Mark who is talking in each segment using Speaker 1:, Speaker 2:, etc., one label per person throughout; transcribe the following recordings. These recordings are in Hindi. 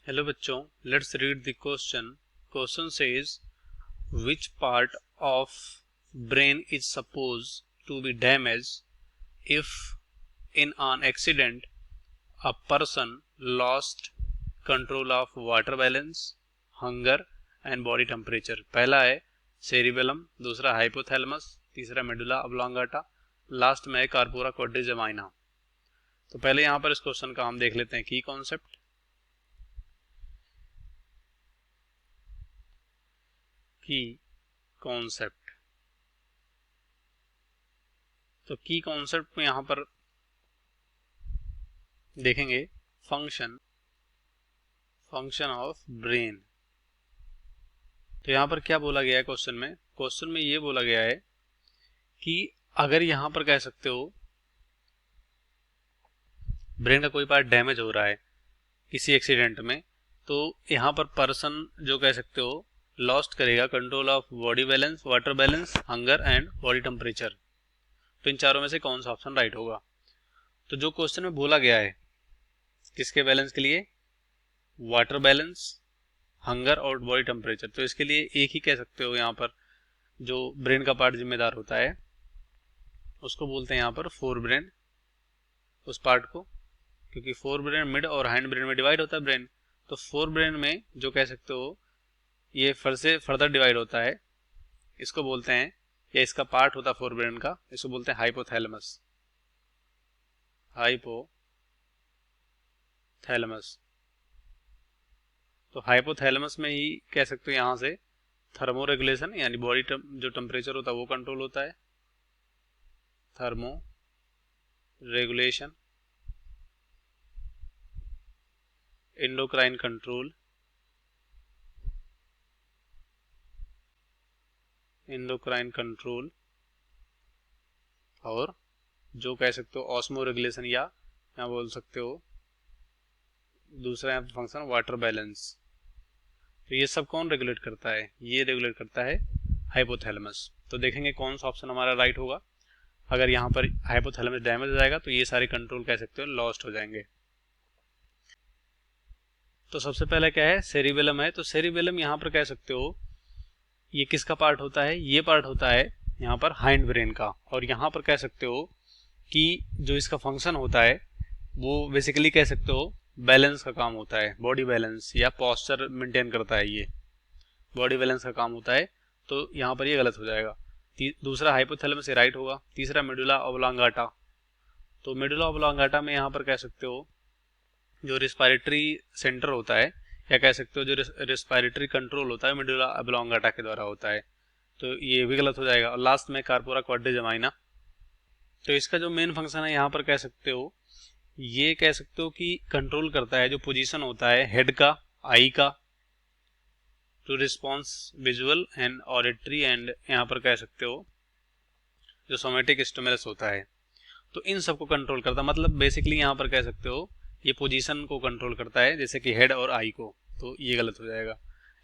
Speaker 1: हेलो बच्चों, let's read the question. Question says which part of brain is suppose to be damage if in an accident a person lost control of water balance, hunger and body temperature. पहला है सेरिबेलम, दूसरा हाइपोथैलेमस, तीसरा मेडुला ऑब्लोंगाटा, लास्ट में है कार्पोरा क्वाड्रिजेमाइना। तो पहले यहाँ पर इस क्वेश्चन का हम देख लेते हैं की कॉन्सेप्ट। की कॉन्सेप्ट तो की कॉन्सेप्ट में यहां पर देखेंगे फंक्शन ऑफ ब्रेन। तो यहां पर क्या बोला गया है क्वेश्चन में ये बोला गया है कि अगर यहां पर कह सकते हो ब्रेन का कोई पार्ट डैमेज हो रहा है किसी एक्सीडेंट में, तो यहां पर पर्सन जो कह सकते हो लॉस्ट करेगा control of body balance, water balance, hunger and body temperature. तो इन चारों में से कौन सा ऑप्शन राइट होगा? तो जो क्वेश्चन में बोला गया है किसके बैलेंस के लिए, वाटर बैलेंस, हंगर और बॉडी टेम्परेचर, तो इसके लिए एक ही कह सकते हो यहाँ पर जो ब्रेन का पार्ट जिम्मेदार होता है उसको बोलते हैं यहाँ पर फोर ब्रेन, उस पार्ट को, क्योंकि फोर ब्रेन मिड और हाइंड ब्रेन में डिवाइड होता है ब्रेन। तो फोर ब्रेन में जो कह सकते हो ये फर्दर डिवाइड होता है, इसको बोलते हैं, या इसका पार्ट होता है फोर ब्रेन का, इसको बोलते हैं हाइपोथैलेमस। तो हाइपोथैलेमस में ही कह सकते हो यहाँ से थर्मो रेगुलेशन यानी बॉडी जो टेम्परेचर होता है वो कंट्रोल होता है, थर्मो रेगुलेशन, एंडोक्राइन कंट्रोल और जो कह सकते हो ऑस्मो रेगुलेशन, या यहाँ बोल सकते हो दूसरा यहाँ फंक्शन वाटर बैलेंस। तो ये सब कौन रेगुलेट करता है? ये रेगुलेट करता है हाइपोथैलेमस। तो देखेंगे कौन सा ऑप्शन हमारा राइट होगा। अगर यहाँ पर हाइपोथैलेमस डैमेज हो जाएगा तो ये सारे कंट्रोल कह सकते हो लॉस्ट हो जाएंगे। तो सबसे पहले क्या है, सेरिबेलम है। तो सेरिबेलम यहाँ पर कह सकते हो ये किसका पार्ट होता है? ये पार्ट होता है यहाँ पर हाइंड ब्रेन का। और यहाँ पर कह सकते हो कि जो इसका फंक्शन होता है वो बेसिकली कह सकते हो बैलेंस का काम होता है, बॉडी बैलेंस या पोस्चर मेंटेन करता है, ये बॉडी बैलेंस का काम होता है। तो यहाँ पर ये गलत हो जाएगा। दूसरा हाइपोथैलेमस राइट होगा। तीसरा मेडुला ऑब्लोंगाटा। तो मेडुला ऑब्लोंगाटा में यहाँ पर कह सकते हो जो रिस्पायरेटरी सेंटर होता है, या कह सकते हो जो रिस्पायरेटरी कंट्रोल होता है मेडुला ऑब्लोंगाटा के द्वारा होता है। तो ये भी गलत हो जाएगा। और लास्ट में कार्पोरा क्वाड्रिजेमाइना। तो इसका जो मेन फंक्शन है यहाँ पर कह सकते हो ये कह सकते हो कि कंट्रोल करता है जो पोजीशन होता है हेड का, आई का, to response visual and auditory, and यहाँ पर कह सकते हो जो सोमेटिक स्टिमुलस होता है। तो इन सबको कंट्रोल करता है, मतलब बेसिकली यहाँ पर कह सकते हो ये पोजीशन को कंट्रोल करता है, जैसे कि हेड और आई को। तो ये गलत हो जाएगा।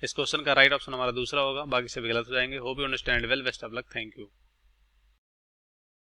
Speaker 1: इस क्वेश्चन का राइट ऑप्शन हमारा दूसरा होगा, बाकी सभी गलत हो जाएंगे। Hope you understand well. Best of luck. Thank you.